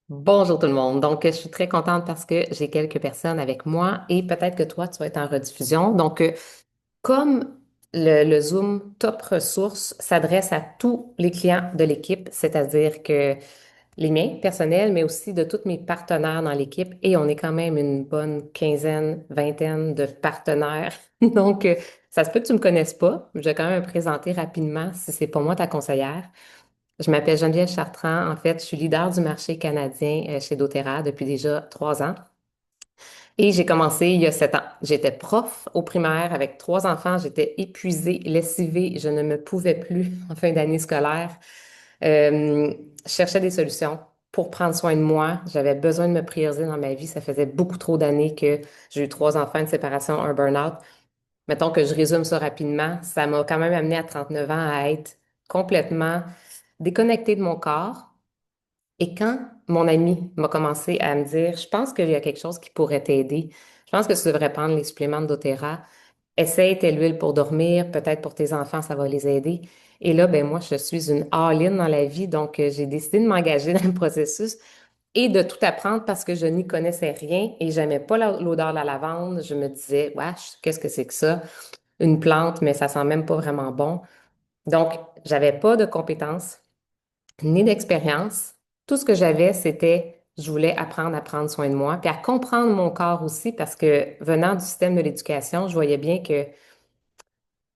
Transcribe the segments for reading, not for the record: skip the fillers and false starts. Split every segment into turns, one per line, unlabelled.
Bonjour tout le monde. Donc, je suis très contente parce que j'ai quelques personnes avec moi et peut-être que toi, tu vas être en rediffusion. Donc, comme le Zoom Top Ressources s'adresse à tous les clients de l'équipe, c'est-à-dire que les miens personnels, mais aussi de tous mes partenaires dans l'équipe, et on est quand même une bonne quinzaine, vingtaine de partenaires. Donc, ça se peut que tu me connaisses pas. Je vais quand même me présenter rapidement si c'est pas moi ta conseillère. Je m'appelle Geneviève Chartrand. En fait, je suis leader du marché canadien chez doTERRA depuis déjà 3 ans. Et j'ai commencé il y a 7 ans. J'étais prof au primaire avec 3 enfants. J'étais épuisée, lessivée. Je ne me pouvais plus en fin d'année scolaire. Je cherchais des solutions pour prendre soin de moi. J'avais besoin de me prioriser dans ma vie. Ça faisait beaucoup trop d'années que j'ai eu 3 enfants, une séparation, un burn-out. Mettons que je résume ça rapidement. Ça m'a quand même amené à 39 ans à être complètement déconnectée de mon corps. Et quand mon ami m'a commencé à me dire, je pense qu'il y a quelque chose qui pourrait t'aider, je pense que tu devrais prendre les suppléments de doTERRA, essaye telle huile pour dormir, peut-être pour tes enfants, ça va les aider. Et là, ben moi, je suis une all-in dans la vie, donc j'ai décidé de m'engager dans le processus et de tout apprendre parce que je n'y connaissais rien et j'aimais pas l'odeur de la lavande. Je me disais, wesh, qu'est-ce que c'est que ça? Une plante, mais ça sent même pas vraiment bon. Donc, j'avais pas de compétences ni d'expérience. Tout ce que j'avais, c'était, je voulais apprendre à prendre soin de moi, puis à comprendre mon corps aussi, parce que venant du système de l'éducation, je voyais bien que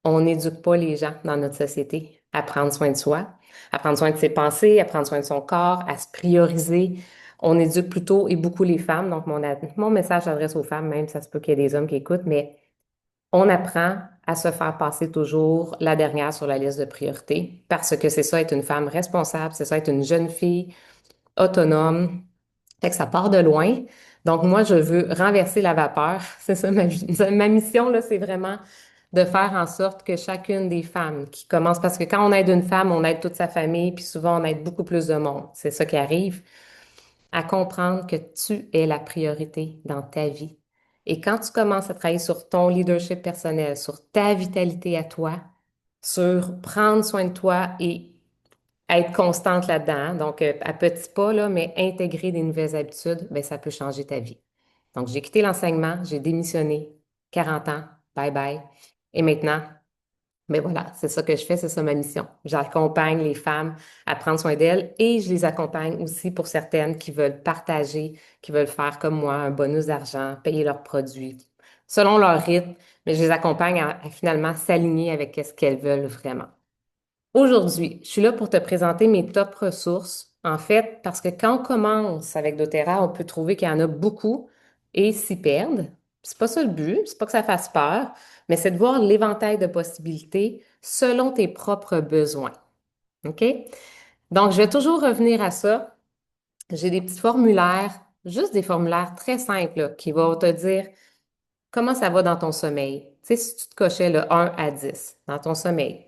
on n'éduque pas les gens dans notre société à prendre soin de soi, à prendre soin de ses pensées, à prendre soin de son corps, à se prioriser. On éduque plutôt et beaucoup les femmes. Donc, mon message s'adresse aux femmes, même ça se peut qu'il y ait des hommes qui écoutent, mais on apprend à se faire passer toujours la dernière sur la liste de priorités parce que c'est ça être une femme responsable, c'est ça être une jeune fille autonome. Fait que ça part de loin. Donc, moi, je veux renverser la vapeur. C'est ça ma mission, là, c'est vraiment de faire en sorte que chacune des femmes qui commence, parce que quand on aide une femme, on aide toute sa famille, puis souvent, on aide beaucoup plus de monde. C'est ça qui arrive, à comprendre que tu es la priorité dans ta vie. Et quand tu commences à travailler sur ton leadership personnel, sur ta vitalité à toi, sur prendre soin de toi et être constante là-dedans, hein. Donc, à petits pas, là, mais intégrer des nouvelles habitudes, ben, ça peut changer ta vie. Donc, j'ai quitté l'enseignement, j'ai démissionné, 40 ans, bye bye. Et maintenant, ben voilà, c'est ça que je fais, c'est ça ma mission. J'accompagne les femmes à prendre soin d'elles et je les accompagne aussi pour certaines qui veulent partager, qui veulent faire comme moi un bonus d'argent, payer leurs produits selon leur rythme, mais je les accompagne à finalement s'aligner avec ce qu'elles veulent vraiment. Aujourd'hui, je suis là pour te présenter mes top ressources, en fait, parce que quand on commence avec doTERRA, on peut trouver qu'il y en a beaucoup et s'y perdre. C'est pas ça le but, c'est pas que ça fasse peur, mais c'est de voir l'éventail de possibilités selon tes propres besoins. OK? Donc, je vais toujours revenir à ça. J'ai des petits formulaires, juste des formulaires très simples là, qui vont te dire comment ça va dans ton sommeil? Tu sais, si tu te cochais le 1 à 10 dans ton sommeil,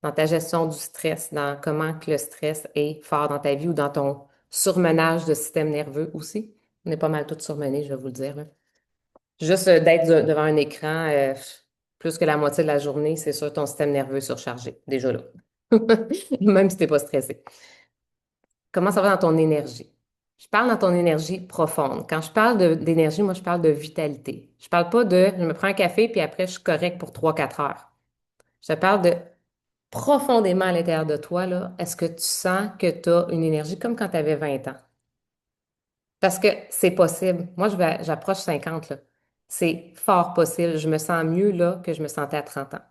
dans ta gestion du stress, dans comment que le stress est fort dans ta vie ou dans ton surmenage de système nerveux aussi. On est pas mal tous surmenés, je vais vous le dire, là. Juste d'être devant un écran plus que la moitié de la journée, c'est sûr ton système nerveux est surchargé, déjà là. Même si t'es pas stressé. Comment ça va dans ton énergie? Je parle dans ton énergie profonde. Quand je parle d'énergie, moi, je parle de vitalité. Je parle pas de je me prends un café puis après je suis correct pour 3 4 heures. Je te parle de profondément à l'intérieur de toi, là. Est-ce que tu sens que tu as une énergie comme quand tu avais 20 ans? Parce que c'est possible. Moi, j'approche 50 là. C'est fort possible. Je me sens mieux là que je me sentais à 30 ans.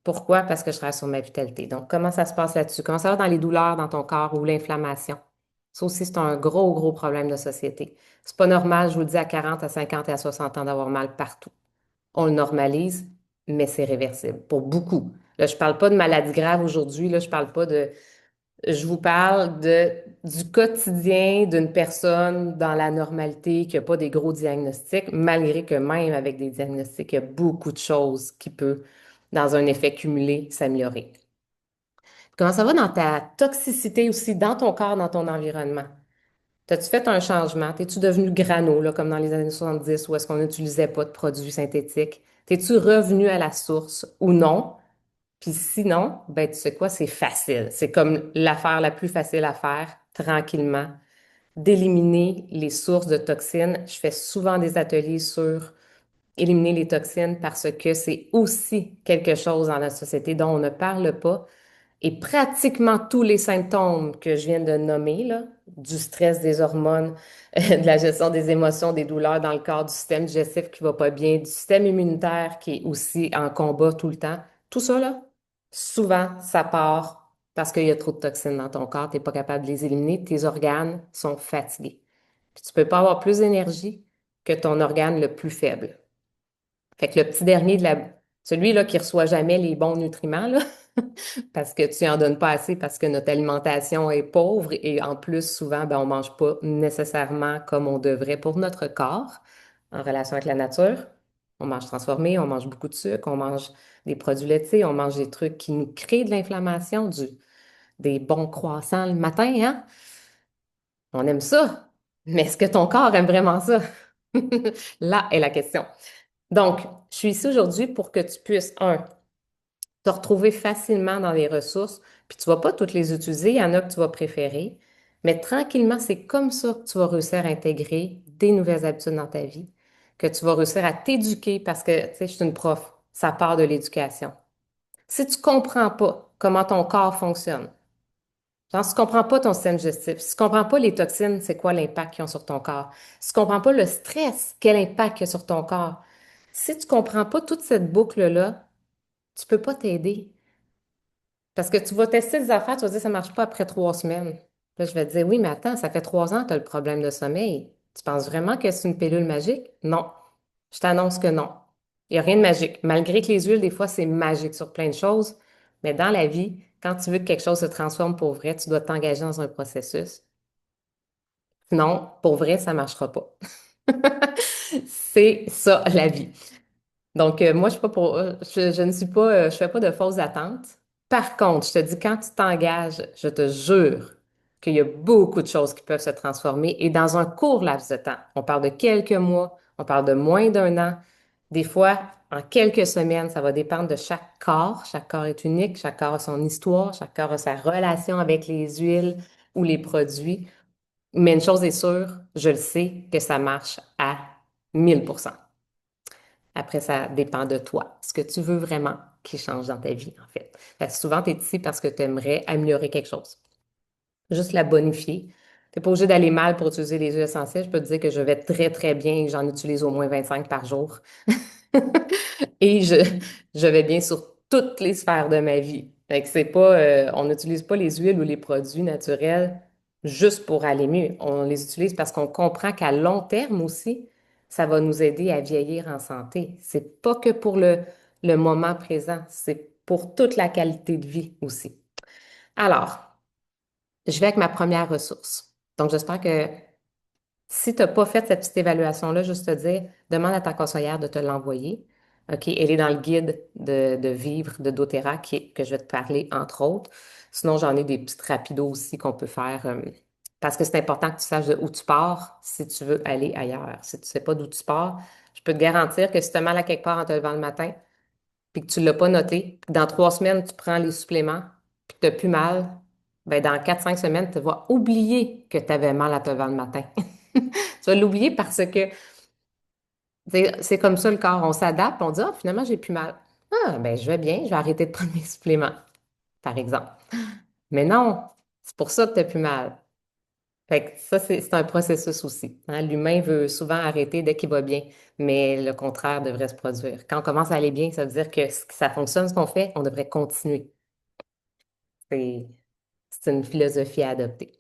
Pourquoi? Parce que je travaille sur ma vitalité. Donc, comment ça se passe là-dessus? Comment ça va dans les douleurs dans ton corps ou l'inflammation? Ça aussi, c'est un gros, gros problème de société. C'est pas normal, je vous le dis, à 40, à 50 et à 60 ans d'avoir mal partout. On le normalise, mais c'est réversible pour beaucoup. Là, je parle pas de maladies graves aujourd'hui, là, je parle pas de... Je vous parle du quotidien d'une personne dans la normalité qui n'a pas des gros diagnostics, malgré que même avec des diagnostics, il y a beaucoup de choses qui peuvent, dans un effet cumulé, s'améliorer. Comment ça va dans ta toxicité aussi, dans ton corps, dans ton environnement? T'as-tu fait un changement? T'es-tu devenu grano, là, comme dans les années 70, où est-ce qu'on n'utilisait pas de produits synthétiques? T'es-tu revenu à la source ou non? Puis sinon, ben tu sais quoi, c'est facile. C'est comme l'affaire la plus facile à faire, tranquillement. d'éliminer les sources de toxines. Je fais souvent des ateliers sur éliminer les toxines parce que c'est aussi quelque chose dans la société dont on ne parle pas. Et pratiquement tous les symptômes que je viens de nommer, là, du stress, des hormones, de la gestion des émotions, des douleurs dans le corps, du système digestif qui va pas bien, du système immunitaire qui est aussi en combat tout le temps, tout ça, là, souvent, ça part parce qu'il y a trop de toxines dans ton corps, tu n'es pas capable de les éliminer, tes organes sont fatigués. Puis tu peux pas avoir plus d'énergie que ton organe le plus faible. Fait que le petit dernier celui-là qui reçoit jamais les bons nutriments, là, parce que tu en donnes pas assez, parce que notre alimentation est pauvre et en plus, souvent, ben, on mange pas nécessairement comme on devrait pour notre corps en relation avec la nature. On mange transformé, on mange beaucoup de sucre, on mange des produits laitiers, on mange des trucs qui nous créent de l'inflammation, des bons croissants le matin, hein? On aime ça. Mais est-ce que ton corps aime vraiment ça? Là est la question. Donc, je suis ici aujourd'hui pour que tu puisses, te retrouver facilement dans les ressources, puis tu vas pas toutes les utiliser, il y en a que tu vas préférer, mais tranquillement, c'est comme ça que tu vas réussir à intégrer des nouvelles habitudes dans ta vie, que tu vas réussir à t'éduquer parce que, tu sais, je suis une prof, ça part de l'éducation. Si tu comprends pas comment ton corps fonctionne, genre, si tu comprends pas ton système digestif, si tu comprends pas les toxines, c'est quoi l'impact qu'ils ont sur ton corps, si tu comprends pas le stress, quel impact il y a sur ton corps, si tu comprends pas toute cette boucle-là, tu peux pas t'aider. Parce que tu vas tester des affaires, tu vas dire ça marche pas après 3 semaines. Là, je vais te dire oui, mais attends, ça fait 3 ans que tu as le problème de sommeil. Tu penses vraiment que c'est une pilule magique? Non. Je t'annonce que non. Il n'y a rien de magique. Malgré que les huiles, des fois, c'est magique sur plein de choses. Mais dans la vie, quand tu veux que quelque chose se transforme pour vrai, tu dois t'engager dans un processus. Sinon, pour vrai, ça ne marchera pas. C'est ça, la vie. Donc, moi, je suis pas pour, je ne suis pas, je fais pas de fausses attentes. Par contre, je te dis, quand tu t'engages, je te jure qu'il y a beaucoup de choses qui peuvent se transformer et dans un court laps de temps. On parle de quelques mois, on parle de moins d'un an. Des fois, en quelques semaines, ça va dépendre de chaque corps. Chaque corps est unique, chaque corps a son histoire, chaque corps a sa relation avec les huiles ou les produits. Mais une chose est sûre, je le sais que ça marche à 1000%. Après, ça dépend de toi. Ce que tu veux vraiment qui change dans ta vie, en fait. Fait que souvent, tu es ici parce que tu aimerais améliorer quelque chose. Juste la bonifier. Tu n'es pas obligé d'aller mal pour utiliser les huiles essentielles. Je peux te dire que je vais très, très bien et j'en utilise au moins 25 par jour. Et je vais bien sur toutes les sphères de ma vie. Fait que c'est pas, on n'utilise pas les huiles ou les produits naturels juste pour aller mieux. On les utilise parce qu'on comprend qu'à long terme aussi, ça va nous aider à vieillir en santé. C'est pas que pour le moment présent, c'est pour toute la qualité de vie aussi. Alors, je vais avec ma première ressource. Donc, j'espère que si tu n'as pas fait cette petite évaluation-là, juste te dire, demande à ta conseillère de te l'envoyer. OK, elle est dans le guide de vivre de doTERRA que je vais te parler, entre autres. Sinon, j'en ai des petites rapidos aussi qu'on peut faire parce que c'est important que tu saches de où tu pars si tu veux aller ailleurs. Si tu ne sais pas d'où tu pars, je peux te garantir que si tu as mal à quelque part en te levant le matin, puis que tu ne l'as pas noté, puis que dans 3 semaines, tu prends les suppléments, puis que tu n'as plus mal, ben dans 4, 5 semaines, tu vas oublier que tu avais mal à te lever le matin. Tu vas l'oublier parce que c'est comme ça le corps. On s'adapte, on dit, ah, finalement, j'ai plus mal. Ah, ben je vais bien, je vais arrêter de prendre mes suppléments, par exemple. Mais non, c'est pour ça que tu as plus mal. Fait que ça, c'est un processus aussi, hein. L'humain veut souvent arrêter dès qu'il va bien, mais le contraire devrait se produire. Quand on commence à aller bien, ça veut dire que ça fonctionne ce qu'on fait, on devrait continuer. C'est c'est une philosophie à adopter.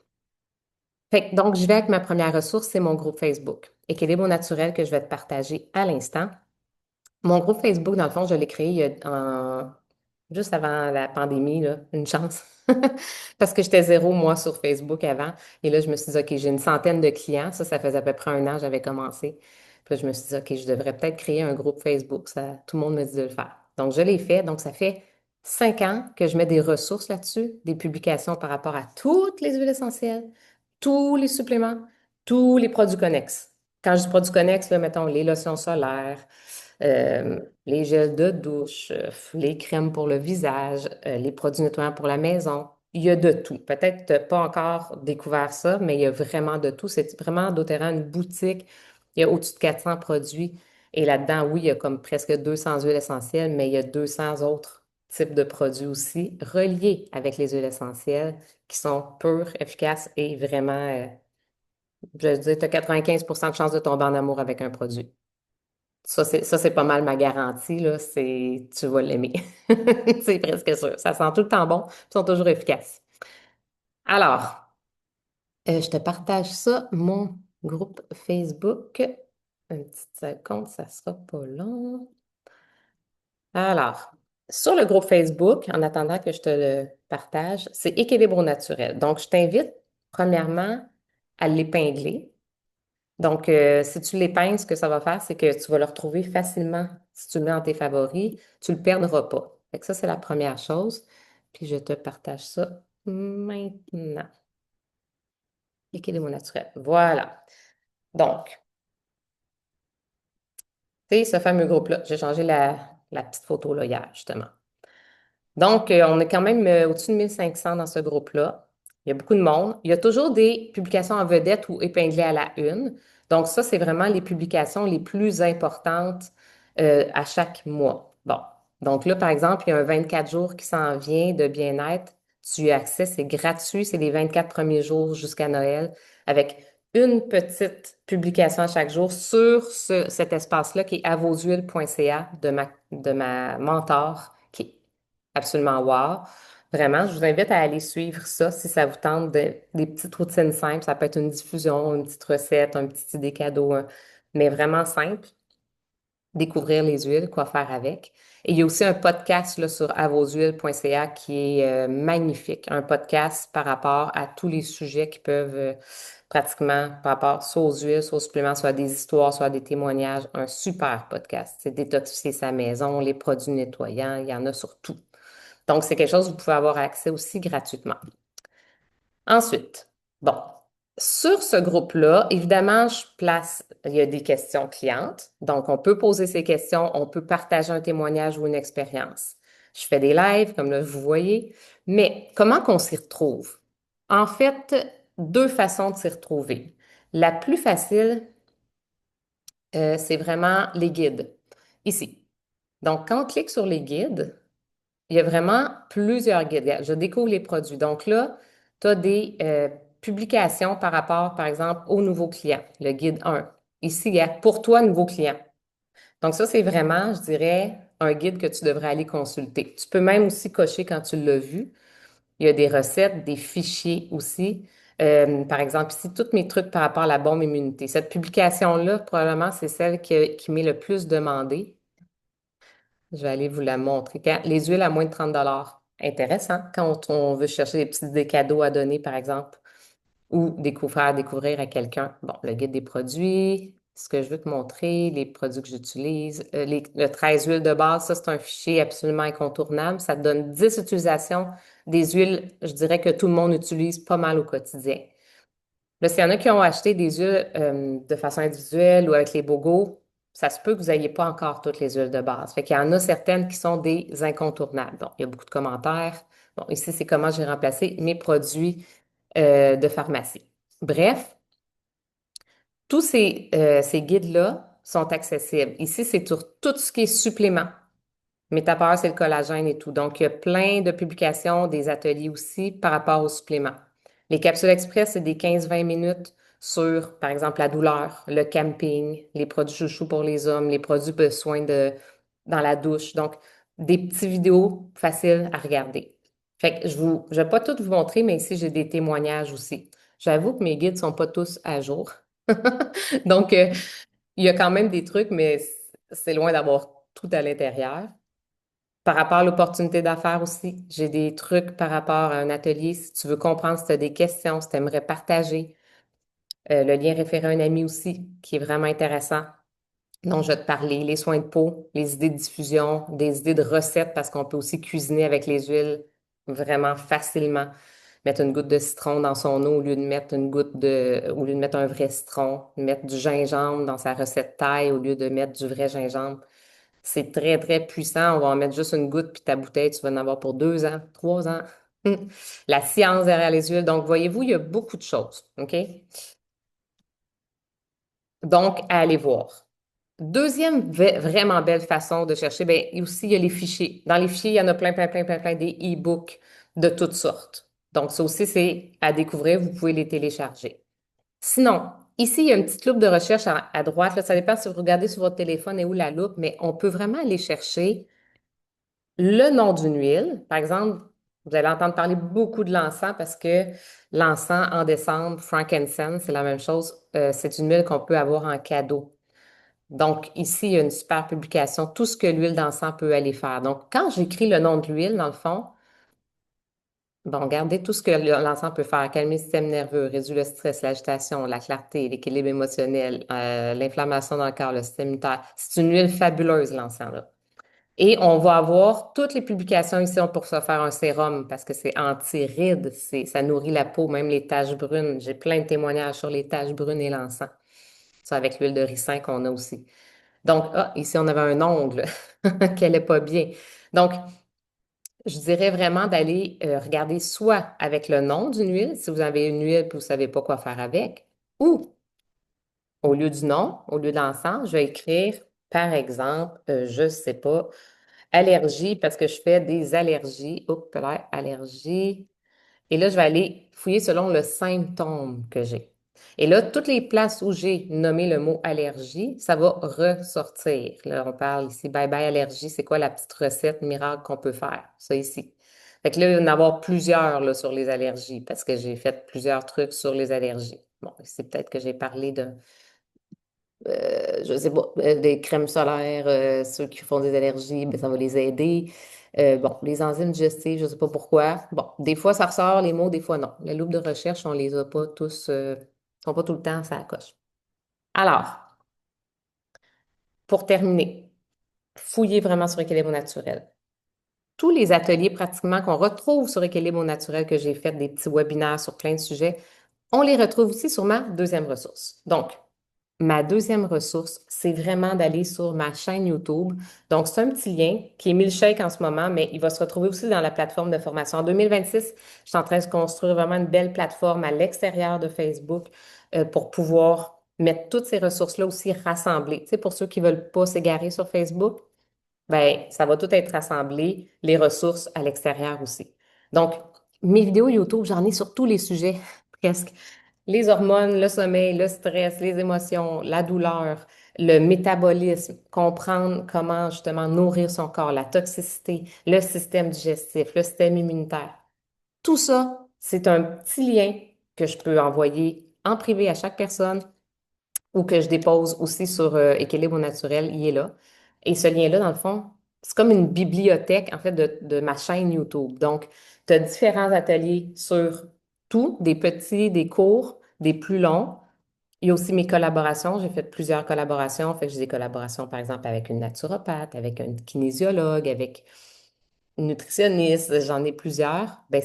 Fait que, donc, je vais avec ma première ressource, c'est mon groupe Facebook. Équilibre au naturel que je vais te partager à l'instant. Mon groupe Facebook, dans le fond, je l'ai créé juste avant la pandémie, là, une chance. Parce que j'étais zéro, moi, sur Facebook avant. Et là, je me suis dit, OK, j'ai une centaine de clients. Ça faisait à peu près un an que j'avais commencé. Puis là, je me suis dit, OK, je devrais peut-être créer un groupe Facebook. Ça, tout le monde me dit de le faire. Donc, je l'ai fait. Donc, ça fait 5 ans que je mets des ressources là-dessus, des publications par rapport à toutes les huiles essentielles, tous les suppléments, tous les produits connexes. Quand je dis produits connexes, là, mettons les lotions solaires, les gels de douche, les crèmes pour le visage, les produits nettoyants pour la maison. Il y a de tout. Peut-être que tu n'as pas encore découvert ça, mais il y a vraiment de tout. C'est vraiment doTERRA, une boutique. Il y a au-dessus de 400 produits. Et là-dedans, oui, il y a comme presque 200 huiles essentielles, mais il y a 200 autres types de produits aussi reliés avec les huiles essentielles qui sont pures, efficaces et vraiment, je veux dire, tu as 95 de chances de tomber en amour avec un produit. Ça, c'est pas mal ma garantie, là. Tu vas l'aimer. C'est presque sûr. Ça sent tout le temps bon, puis ils sont toujours efficaces. Alors, je te partage ça, mon groupe Facebook. Une petite seconde, ça sera pas long. Alors, sur le groupe Facebook, en attendant que je te le partage, c'est Équilibre au naturel. Donc, je t'invite, premièrement, à l'épingler. Donc, si tu l'épingles, ce que ça va faire, c'est que tu vas le retrouver facilement si tu le mets dans tes favoris. Tu ne le perdras pas. Fait que ça, c'est la première chose. Puis, je te partage ça maintenant. Équilibre au naturel. Voilà. Donc, tu sais, ce fameux groupe-là, j'ai changé la petite photo là, hier, justement. Donc, on est quand même au-dessus de 1500 dans ce groupe-là. Il y a beaucoup de monde. Il y a toujours des publications en vedette ou épinglées à la une. Donc, ça, c'est vraiment les publications les plus importantes à chaque mois. Bon. Donc là, par exemple, il y a un 24 jours qui s'en vient de bien-être. Tu y as accès, c'est gratuit. C'est les 24 premiers jours jusqu'à Noël avec une petite publication à chaque jour sur cet espace-là qui est avoshuiles.ca de ma mentor, qui est absolument wow. Vraiment, je vous invite à aller suivre ça si ça vous tente des petites routines simples. Ça peut être une diffusion, une petite recette, un petit idée cadeau, mais vraiment simple. Découvrir les huiles, quoi faire avec. Et il y a aussi un podcast là, sur avoshuiles.ca qui est magnifique. Un podcast par rapport à tous les sujets qui peuvent pratiquement, par rapport soit aux huiles, soit aux suppléments, soit des histoires, soit des témoignages. Un super podcast. C'est détoxifier sa maison, les produits nettoyants, il y en a sur tout. Donc, c'est quelque chose que vous pouvez avoir accès aussi gratuitement. Ensuite, bon, sur ce groupe-là, évidemment, il y a des questions clientes. Donc, on peut poser ces questions, on peut partager un témoignage ou une expérience. Je fais des lives, comme là, vous voyez. Mais comment qu'on s'y retrouve? En fait, deux façons de s'y retrouver. La plus facile, c'est vraiment les guides, ici. Donc, quand on clique sur les guides, il y a vraiment plusieurs guides. Regarde, je découvre les produits. Donc là, tu as des publications par rapport, par exemple, aux nouveaux clients, le guide 1. Ici, il y a pour toi, nouveau client. Donc ça, c'est vraiment, je dirais, un guide que tu devrais aller consulter. Tu peux même aussi cocher quand tu l'as vu. Il y a des recettes, des fichiers aussi. Par exemple, ici, tous mes trucs par rapport à la bombe immunité. Cette publication-là, probablement, c'est celle qui m'est le plus demandée. Je vais aller vous la montrer. Les huiles à moins de 30 intéressant quand on veut chercher des petits des cadeaux à donner, par exemple, ou faire découvrir à quelqu'un. Bon, le guide des produits, ce que je veux te montrer, les produits que j'utilise. Le 13 huiles de base, ça, c'est un fichier absolument incontournable. Ça te donne 10 utilisations des huiles, je dirais que tout le monde utilise pas mal au quotidien. Là, s'il y en a qui ont acheté des huiles de façon individuelle ou avec les bogos, ça se peut que vous n'ayez pas encore toutes les huiles de base. Fait qu'il y en a certaines qui sont des incontournables. Bon, il y a beaucoup de commentaires. Bon, ici, c'est comment j'ai remplacé mes produits de pharmacie. Bref, tous ces guides-là sont accessibles. Ici, c'est sur tout ce qui est supplément. Métapore, c'est le collagène et tout. Donc, il y a plein de publications, des ateliers aussi par rapport aux suppléments. Les capsules express, c'est des 15-20 minutes sur, par exemple, la douleur, le camping, les produits chouchou pour les hommes, les produits de soins dans la douche. Donc, des petites vidéos faciles à regarder. Fait que je vais pas tout vous montrer, mais ici, j'ai des témoignages aussi. J'avoue que mes guides sont pas tous à jour. Donc, il y a quand même des trucs, mais c'est loin d'avoir tout à l'intérieur. Par rapport à l'opportunité d'affaires aussi, j'ai des trucs par rapport à un atelier. Si tu veux comprendre, si tu as des questions, si tu aimerais partager, le lien référé à un ami aussi, qui est vraiment intéressant, dont je vais te parler, les soins de peau, les idées de diffusion, des idées de recettes, parce qu'on peut aussi cuisiner avec les huiles vraiment facilement. Mettre une goutte de citron dans son eau au lieu de mettre au lieu de mettre un vrai citron, mettre du gingembre dans sa recette thaï au lieu de mettre du vrai gingembre. C'est très, très puissant. On va en mettre juste une goutte, puis ta bouteille, tu vas en avoir pour 2 ans, 3 ans. La science derrière les huiles. Donc, voyez-vous, il y a beaucoup de choses. OK? Donc, à aller voir. Deuxième vraiment belle façon de chercher, bien, aussi, il y a les fichiers. Dans les fichiers, il y en a plein, plein, plein, plein, plein des e-books de toutes sortes. Donc, ça aussi, c'est à découvrir. Vous pouvez les télécharger. Sinon, ici, il y a une petite loupe de recherche à droite. Là, ça dépend si vous regardez sur votre téléphone et où la loupe, mais on peut vraiment aller chercher le nom d'une huile. Par exemple, vous allez entendre parler beaucoup de l'encens parce que l'encens en décembre, frankincense, c'est la même chose. C'est une huile qu'on peut avoir en cadeau. Donc, ici, il y a une super publication, tout ce que l'huile d'encens peut aller faire. Donc, quand j'écris le nom de l'huile, dans le fond, bon, regardez tout ce que l'encens peut faire. Calmer le système nerveux, réduire le stress, l'agitation, la clarté, l'équilibre émotionnel, l'inflammation dans le corps, le système immunitaire. C'est une huile fabuleuse, l'encens, là. Et on va avoir toutes les publications ici pour se faire un sérum parce que c'est anti-rides, ça nourrit la peau, même les taches brunes. J'ai plein de témoignages sur les taches brunes et l'encens. Ça avec l'huile de ricin qu'on a aussi. Donc, ah, ici, on avait un ongle qu'elle est pas bien. Donc, je dirais vraiment d'aller regarder soit avec le nom d'une huile, si vous avez une huile et vous ne savez pas quoi faire avec, ou au lieu du nom, au lieu de l'encens, je vais écrire, par exemple, je ne sais pas, allergie, parce que je fais des allergies. Oups, là, allergie. Et là, je vais aller fouiller selon le symptôme que j'ai. Et là, toutes les places où j'ai nommé le mot allergie, ça va ressortir. Là, on parle ici, bye bye allergie, c'est quoi la petite recette miracle qu'on peut faire? Ça ici. Fait que là, il va y en avoir plusieurs là, sur les allergies, parce que j'ai fait plusieurs trucs sur les allergies. Bon, c'est peut-être que j'ai parlé de je sais pas, des crèmes solaires, ceux qui font des allergies, ben, ça va les aider. Bon, les enzymes digestives, je sais pas pourquoi. Bon, des fois ça ressort les mots, des fois non. La loupe de recherche, on les a pas tous, sont pas tout le temps, ça coche. Alors, pour terminer, fouillez vraiment sur Équilibre naturel. Tous les ateliers pratiquement qu'on retrouve sur Équilibre naturel que j'ai fait, des petits webinaires sur plein de sujets, on les retrouve aussi sur ma deuxième ressource. Donc, ma deuxième ressource, c'est vraiment d'aller sur ma chaîne YouTube. Donc, c'est un petit lien qui est milkshake en ce moment, mais il va se retrouver aussi dans la plateforme de formation. En 2026, je suis en train de construire vraiment une belle plateforme à l'extérieur de Facebook pour pouvoir mettre toutes ces ressources-là aussi rassemblées. Tu sais, pour ceux qui ne veulent pas s'égarer sur Facebook, ben, ça va tout être rassemblé, les ressources à l'extérieur aussi. Donc, mes vidéos YouTube, j'en ai sur tous les sujets, presque. Les hormones, le sommeil, le stress, les émotions, la douleur, le métabolisme, comprendre comment justement nourrir son corps, la toxicité, le système digestif, le système immunitaire. Tout ça, c'est un petit lien que je peux envoyer en privé à chaque personne ou que je dépose aussi sur Équilibre au naturel, il est là. Et ce lien-là, dans le fond, c'est comme une bibliothèque, en fait, de ma chaîne YouTube. Donc, tu as différents ateliers sur tout, des petits, des courts, des plus longs. Il y a aussi mes collaborations. J'ai fait plusieurs collaborations. Fait que j'ai des collaborations, par exemple, avec une naturopathe, avec un kinésiologue, avec une nutritionniste. J'en ai plusieurs. Ben,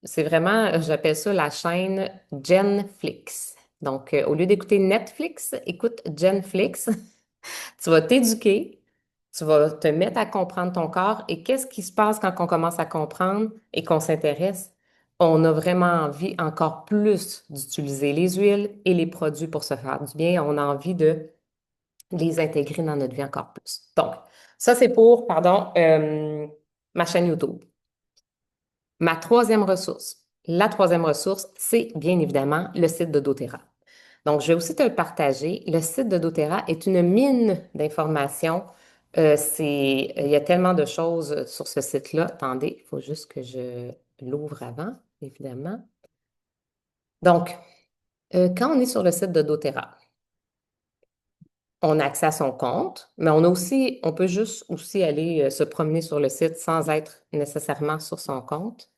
c'est vraiment, j'appelle ça la chaîne Genflix. Donc, au lieu d'écouter Netflix, écoute Genflix. Tu vas t'éduquer, tu vas te mettre à comprendre ton corps et qu'est-ce qui se passe quand on commence à comprendre et qu'on s'intéresse? On a vraiment envie encore plus d'utiliser les huiles et les produits pour se faire du bien. On a envie de les intégrer dans notre vie encore plus. Donc, ça, c'est pour, pardon, ma chaîne YouTube. Ma troisième ressource, la troisième ressource, c'est bien évidemment le site de doTERRA. Donc, je vais aussi te le partager. Le site de doTERRA est une mine d'informations. Il y a tellement de choses sur ce site-là. Attendez, il faut juste que je l'ouvre avant, évidemment. Donc, quand on est sur le site de doTERRA, on a accès à son compte, mais on peut juste aussi aller se promener sur le site sans être nécessairement sur son compte.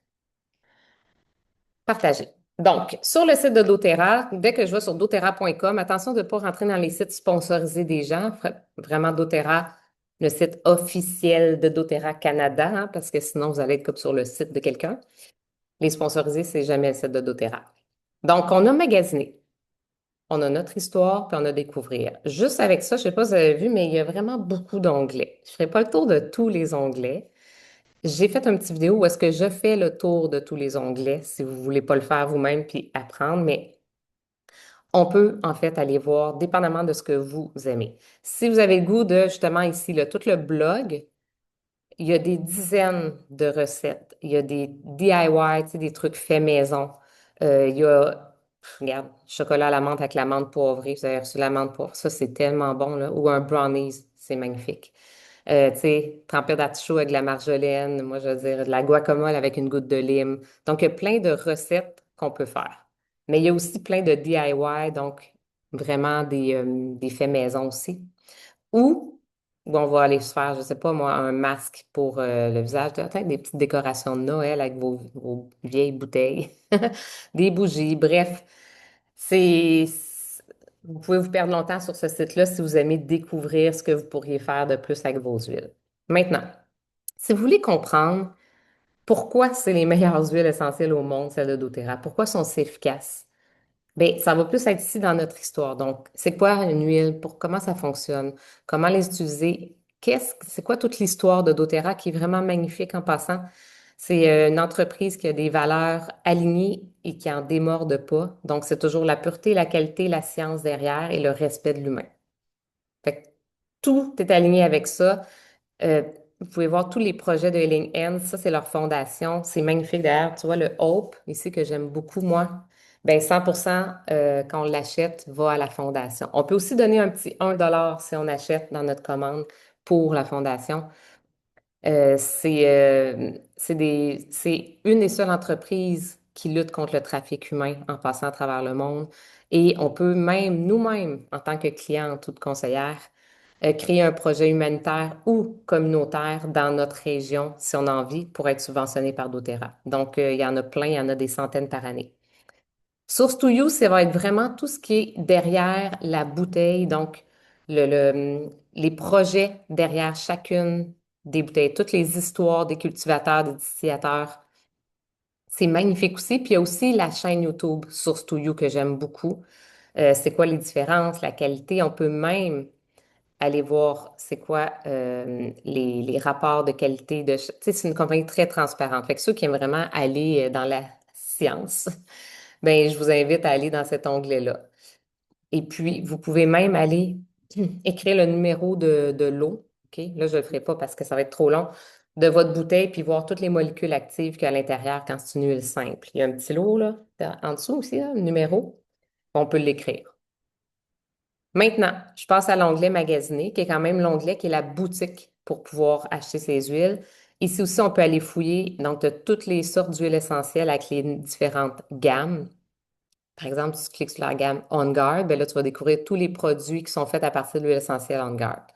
Partagé. Donc, sur le site de doTERRA, dès que je vais sur doTERRA.com, attention de ne pas rentrer dans les sites sponsorisés des gens. Vraiment, doTERRA, le site officiel de doTERRA Canada, hein, parce que sinon, vous allez être comme sur le site de quelqu'un. Les sponsorisés, c'est jamais le site de doTERRA. Donc, on a magasiné. On a notre histoire, puis on a découvrir. Juste avec ça, je ne sais pas si vous avez vu, mais il y a vraiment beaucoup d'onglets. Je ne ferai pas le tour de tous les onglets. J'ai fait un petit vidéo où est-ce que je fais le tour de tous les onglets, si vous voulez pas le faire vous-même puis apprendre, mais on peut en fait aller voir dépendamment de ce que vous aimez. Si vous avez le goût de justement ici, là, tout le blog, il y a des dizaines de recettes. Il y a des DIY, tu sais, des trucs faits maison. Il y a, regarde, chocolat à la menthe avec la menthe poivrée. Vous avez reçu la menthe poivrée. Ça, c'est tellement bon, là. Ou un brownies, c'est magnifique. Tu sais, trempé d'artichaut avec de la marjolaine. Moi, je veux dire, de la guacamole avec une goutte de lime. Donc, il y a plein de recettes qu'on peut faire. Mais il y a aussi plein de DIY, donc vraiment des faits maison aussi. Ou on va aller se faire, je sais pas moi, un masque pour le visage, peut-être des petites décorations de Noël avec vos vieilles bouteilles, des bougies, bref. C'est, vous pouvez vous perdre longtemps sur ce site-là si vous aimez découvrir ce que vous pourriez faire de plus avec vos huiles. Maintenant, si vous voulez comprendre pourquoi c'est les meilleures huiles essentielles au monde, celles de doTERRA, pourquoi sont si efficaces, bien, ça va plus être ici dans notre histoire. Donc, c'est quoi une huile? Comment ça fonctionne? Comment les utiliser? C'est quoi toute l'histoire de doTERRA qui est vraiment magnifique en passant? C'est une entreprise qui a des valeurs alignées et qui en démord pas. Donc, c'est toujours la pureté, la qualité, la science derrière et le respect de l'humain. Fait que tout est aligné avec ça. Euh, Vous pouvez voir tous les projets de Healing Hands. Ça, c'est leur fondation. C'est magnifique d'ailleurs. Tu vois, le Hope, ici, que j'aime beaucoup, moi, ben 100% quand on l'achète, va à la fondation. On peut aussi donner un petit 1 dollar si on achète dans notre commande pour la fondation. C'est une des seules entreprises qui lutte contre le trafic humain en passant à travers le monde. Et on peut même, nous-mêmes, en tant que cliente ou de conseillère, créer un projet humanitaire ou communautaire dans notre région, si on a envie, pour être subventionné par doTERRA. Donc, il y en a plein, il y en a des centaines par année. Source to You, ça va être vraiment tout ce qui est derrière la bouteille, donc les projets derrière chacune des bouteilles, toutes les histoires des cultivateurs, des distillateurs. C'est magnifique aussi. Puis il y a aussi la chaîne YouTube Source to You que j'aime beaucoup. C'est quoi les différences, la qualité. On peut même aller voir c'est quoi les rapports de qualité de... Tu sais, c'est une compagnie très transparente. Fait que ceux qui aiment vraiment aller dans la science, ben je vous invite à aller dans cet onglet-là. Et puis, vous pouvez même aller écrire le numéro de l'eau. OK? Là, je ne le ferai pas parce que ça va être trop long. De votre bouteille, puis voir toutes les molécules actives qu'il y a à l'intérieur quand c'est une huile simple. Il y a un petit lot là, en dessous aussi, là, le numéro. On peut l'écrire. Maintenant, je passe à l'onglet magasiner, qui est quand même l'onglet qui est la boutique pour pouvoir acheter ces huiles. Ici aussi, on peut aller fouiller donc de toutes les sortes d'huiles essentielles avec les différentes gammes. Par exemple, si tu cliques sur la gamme On Guard, ben là, tu vas découvrir tous les produits qui sont faits à partir de l'huile essentielle On Guard.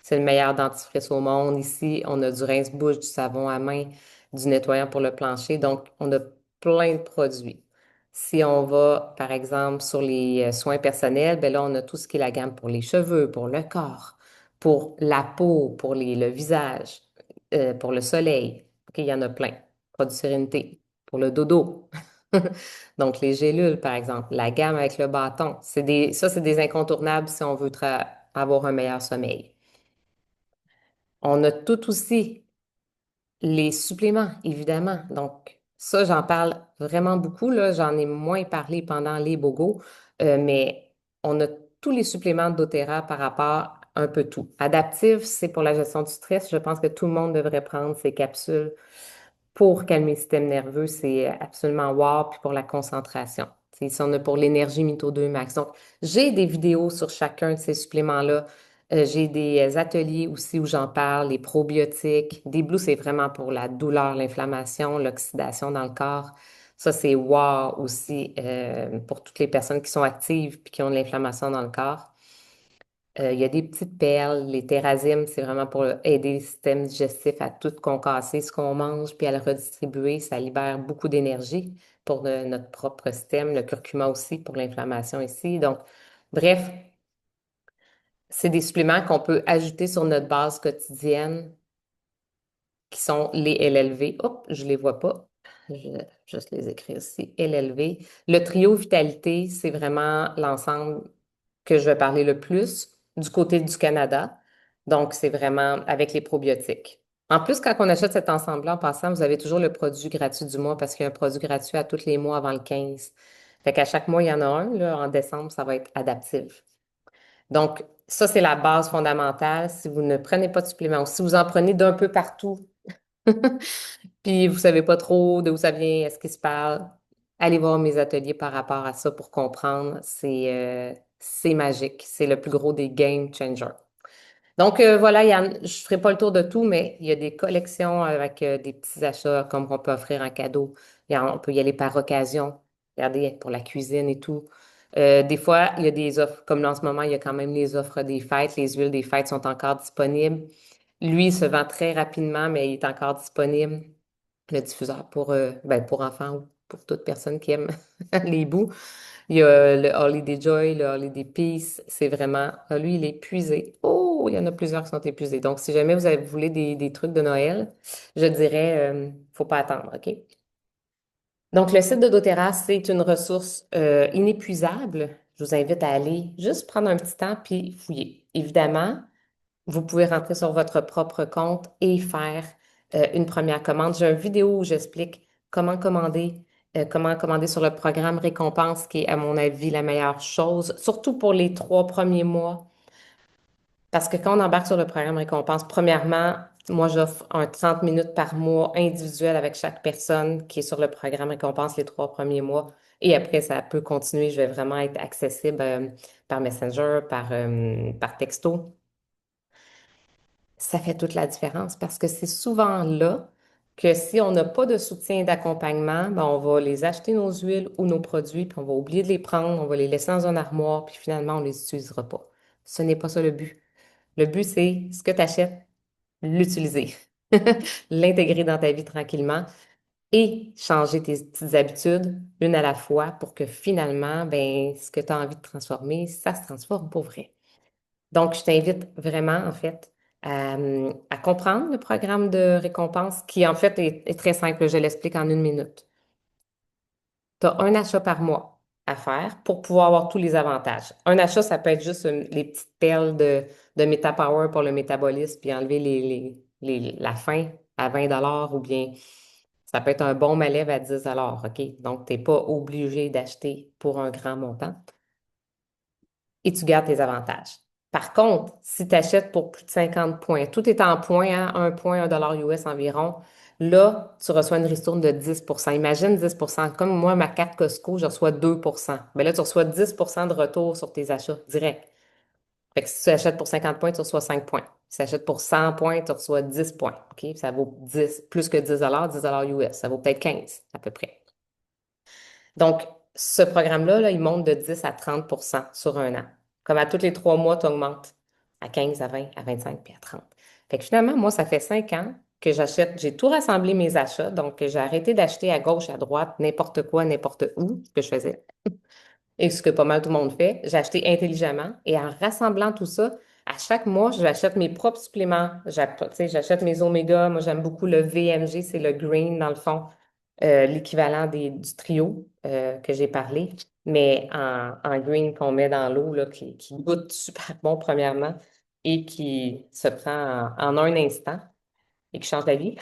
C'est le meilleur dentifrice au monde. Ici, on a du rince-bouche, du savon à main, du nettoyant pour le plancher. Donc, on a plein de produits. Si on va, par exemple, sur les soins personnels, ben là, on a tout ce qui est la gamme pour les cheveux, pour le corps, pour la peau, pour le visage, pour le soleil. OK, il y en a plein. Produits sérénité, pour le dodo. Donc, les gélules, par exemple, la gamme avec le bâton, ça, c'est des incontournables si on veut avoir un meilleur sommeil. On a tout aussi les suppléments, évidemment. Donc, ça, j'en parle vraiment beaucoup, là. J'en ai moins parlé pendant les bogos, mais on a tous les suppléments de doTERRA par rapport à un peu tout. Adaptif, c'est pour la gestion du stress. Je pense que tout le monde devrait prendre ces capsules pour calmer le système nerveux, c'est absolument wow. Puis pour la concentration. Si on a pour l'énergie Mito 2 Max. Donc, j'ai des vidéos sur chacun de ces suppléments-là. J'ai des ateliers aussi où j'en parle, les probiotiques. Des Blue, c'est vraiment pour la douleur, l'inflammation, l'oxydation dans le corps. Ça, c'est wow aussi pour toutes les personnes qui sont actives puis qui ont de l'inflammation dans le corps. Il y a des petites perles, les thérasimes, c'est vraiment pour aider le système digestif à tout concasser ce qu'on mange puis à le redistribuer. Ça libère beaucoup d'énergie pour notre propre système, le curcuma aussi pour l'inflammation ici. Donc, bref, c'est des suppléments qu'on peut ajouter sur notre base quotidienne qui sont les LLV. Hop, je les vois pas. Je vais juste les écrire ici. LLV. Le trio Vitalité, c'est vraiment l'ensemble que je vais parler le plus du côté du Canada. Donc, c'est vraiment avec les probiotiques. En plus, quand on achète cet ensemble-là, en passant, vous avez toujours le produit gratuit du mois parce qu'il y a un produit gratuit à tous les mois avant le 15. Fait qu'à chaque mois, il y en a un. Là, en décembre, ça va être adaptif. Donc, ça, c'est la base fondamentale. Si vous ne prenez pas de suppléments ou si vous en prenez d'un peu partout, puis vous savez pas trop d'où ça vient, est-ce qu'il se parle, allez voir mes ateliers par rapport à ça pour comprendre. C'est magique. C'est le plus gros des game changers. Donc voilà, je ne ferai pas le tour de tout, mais il y a des collections avec des petits achats comme qu'on peut offrir en cadeau. On peut y aller par occasion. Regardez, pour la cuisine et tout. Des fois, il y a des offres, comme là en ce moment, il y a quand même les offres des fêtes. Les huiles des fêtes sont encore disponibles. Lui, il se vend très rapidement, mais il est encore disponible. Le diffuseur pour enfants ou pour toute personne qui aime les bouts. Il y a le Holiday Joy, le Holiday Peace. C'est vraiment, lui, il est épuisé. Oh, il y en a plusieurs qui sont épuisés. Donc, si jamais vous voulez des trucs de Noël, je dirais, faut pas attendre, OK? Donc, le site de doTERRA, c'est une ressource inépuisable. Je vous invite à aller juste prendre un petit temps puis fouiller. Évidemment, vous pouvez rentrer sur votre propre compte et faire une première commande. J'ai une vidéo où j'explique comment commander sur le programme récompense, qui est, à mon avis, la meilleure chose, surtout pour les 3 premiers mois. Parce que quand on embarque sur le programme récompense, premièrement, moi, j'offre un 30 minutes par mois individuel avec chaque personne qui est sur le programme récompense les 3 premiers mois. Et après, ça peut continuer. Je vais vraiment être accessible par Messenger, par texto. Ça fait toute la différence parce que c'est souvent là que si on n'a pas de soutien et d'accompagnement, ben on va les acheter nos huiles ou nos produits, puis on va oublier de les prendre, on va les laisser dans un armoire, puis finalement, on ne les utilisera pas. Ce n'est pas ça le but. Le but, c'est ce que tu achètes, l'utiliser, l'intégrer dans ta vie tranquillement et changer tes petites habitudes une à la fois pour que finalement, ben, ce que tu as envie de transformer, ça se transforme pour vrai. Donc, je t'invite vraiment, en fait, à comprendre le programme de récompense qui, en fait, est très simple. Je l'explique en 1 minute. Tu as un achat par mois à faire pour pouvoir avoir tous les avantages. Un achat, ça peut être juste les petites perles de MetaPower pour le métabolisme, puis enlever la faim à 20 ou bien ça peut être un bon Malève à 10 OK? Donc, tu n'es pas obligé d'acheter pour un grand montant et tu gardes tes avantages. Par contre, si tu achètes pour plus de 50 points, tout est en points, hein, 1 point, 1 $ US environ, là, tu reçois une ristourne de 10. Imagine 10. Comme moi, ma carte Costco, je reçois 2. Mais là, tu reçois 10 de retour sur tes achats direct. Fait que si tu achètes pour 50 points, tu reçois 5 points. Si tu achètes pour 100 points, tu reçois 10 points. OK? Ça vaut 10, plus que 10 US. Ça vaut peut-être 15 à peu près. Donc, ce programme-là, là, il monte de 10 à 30 sur un an. Comme à tous les 3 mois, tu augmentes à 15, à 20, à 25, puis à 30. Fait que finalement, moi, ça fait 5 ans que j'achète, j'ai tout rassemblé mes achats. Donc, j'ai arrêté d'acheter à gauche, à droite, n'importe quoi, n'importe où, ce que je faisais. Et ce que pas mal tout le monde fait, j'ai acheté intelligemment. Et en rassemblant tout ça, à chaque mois, j'achète mes propres suppléments. Tu sais, j'achète mes oméga. Moi, j'aime beaucoup le VMG, c'est le green, dans le fond, l'équivalent du trio que j'ai parlé, mais en green qu'on met dans l'eau, là, qui goûte super bon, premièrement, et qui se prend en un instant et qui change la vie.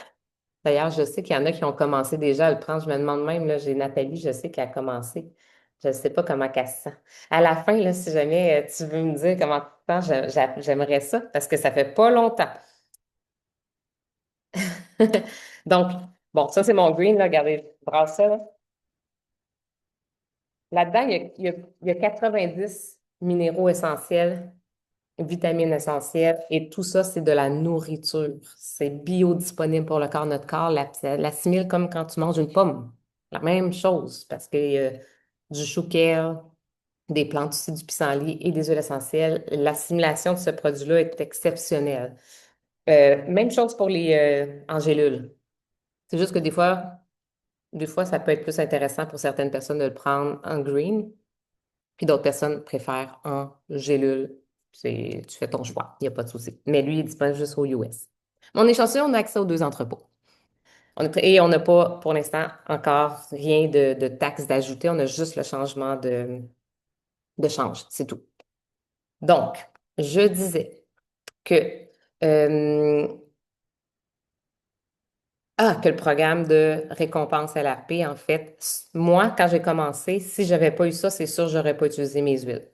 D'ailleurs, je sais qu'il y en a qui ont commencé déjà à le prendre. Je me demande même, là, j'ai Nathalie, je sais qu'elle a commencé. Je ne sais pas comment elle se sent. À la fin, là, si jamais tu veux me dire comment tu te sens, j'aimerais ça parce que ça fait pas longtemps. Donc, bon, ça, c'est mon green, là. Regardez, je brasse ça, là. Là-dedans, il y a 90 minéraux essentiels, vitamines essentielles, et tout ça, c'est de la nourriture. C'est biodisponible pour le corps. Notre corps l'assimile comme quand tu manges une pomme. La même chose, parce qu'il y a du chou kale, des plantes aussi, du pissenlit et des huiles essentielles. L'assimilation de ce produit-là est exceptionnelle. Même chose pour les en gélules. C'est juste que des fois, ça peut être plus intéressant pour certaines personnes de le prendre en green, puis d'autres personnes préfèrent en gélule. Tu fais ton choix, il n'y a pas de souci. Mais lui, il est disponible juste aux US. Mon échantillon, on a accès aux 2 entrepôts. Et on n'a pas, pour l'instant, encore rien de taxes d'ajouter. On a juste le changement de change, c'est tout. Donc, je disais que euh, Ah, que le programme de récompense LRP, en fait, moi, quand j'ai commencé, si j'avais pas eu ça, c'est sûr, j'aurais pas utilisé mes huiles.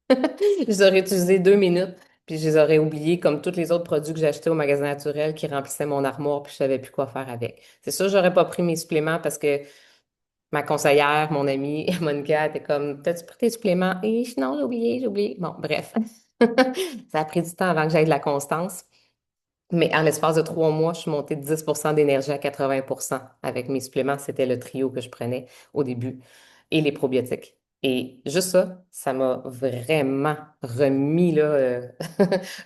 Je les aurais utilisées 2 minutes, puis je les aurais oubliés comme tous les autres produits que j'ai achetés au magasin naturel qui remplissaient mon armoire, puis je savais plus quoi faire avec. C'est sûr, j'aurais pas pris mes suppléments parce que ma conseillère, mon amie, Monica, était comme, t'as-tu pris tes suppléments? Et non, j'ai oublié, j'ai oublié. Bon, bref. Ça a pris du temps avant que j'aie de la constance. Mais en l'espace de 3 mois, je suis montée de 10% d'énergie à 80% avec mes suppléments. C'était le trio que je prenais au début et les probiotiques. Et juste ça, ça m'a vraiment remis, là,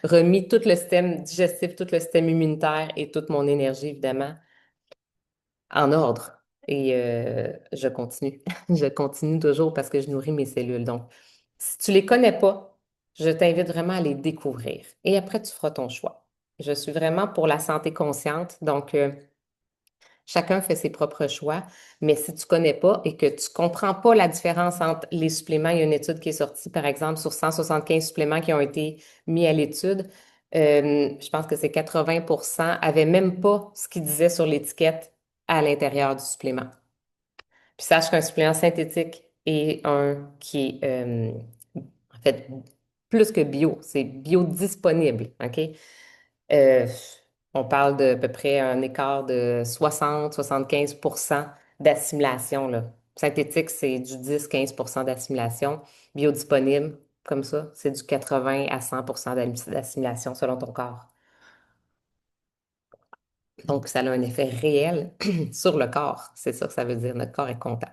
remis tout le système digestif, tout le système immunitaire et toute mon énergie, évidemment, en ordre. Et je continue. Je continue toujours parce que je nourris mes cellules. Donc, si tu les connais pas, je t'invite vraiment à les découvrir. Et après, tu feras ton choix. Je suis vraiment pour la santé consciente. Donc, chacun fait ses propres choix. Mais si tu connais pas et que tu comprends pas la différence entre les suppléments, il y a une étude qui est sortie, par exemple, sur 175 suppléments qui ont été mis à l'étude. Je pense que c'est 80% avaient même pas ce qu'ils disaient sur l'étiquette à l'intérieur du supplément. Puis sache qu'un supplément synthétique et un qui est en fait plus que bio, c'est biodisponible, OK? Euh, on parle de à peu près un écart de 60-75% d'assimilation, là. Synthétique, c'est du 10-15% d'assimilation. Biodisponible, comme ça, c'est du 80 à 100% d'assimilation selon ton corps. Donc, ça a un effet réel sur le corps. C'est ça que ça veut dire. Notre corps est content.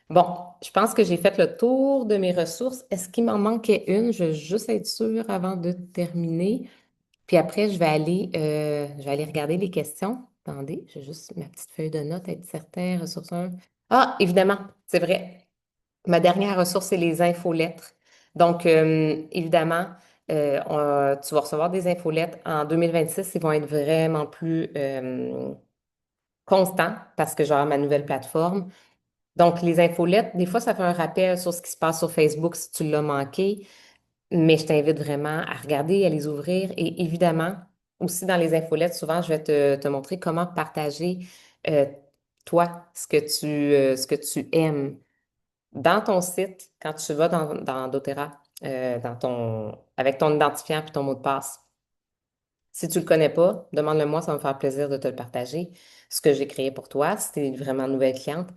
Bon, je pense que j'ai fait le tour de mes ressources. Est-ce qu'il m'en manquait une? Je veux juste être sûre avant de terminer. Puis après, je vais aller regarder les questions. Attendez, j'ai juste ma petite feuille de notes, être certain, ressources 1. Ah, évidemment, c'est vrai. Ma dernière ressource, c'est les infolettres. Donc, évidemment, tu vas recevoir des infolettres. En 2026, ils vont être vraiment plus constants parce que j'aurai ma nouvelle plateforme. Donc, les infolettes, des fois, ça fait un rappel sur ce qui se passe sur Facebook si tu l'as manqué, mais je t'invite vraiment à regarder, à les ouvrir. Et évidemment, aussi dans les infolettes, souvent, je vais te montrer comment partager, euh, toi, ce que tu aimes. Dans ton site, quand tu vas dans doTERRA, avec ton identifiant et ton mot de passe, si tu ne le connais pas, demande-le-moi, ça va me faire plaisir de te le partager. Ce que j'ai créé pour toi, si tu es vraiment nouvelle cliente.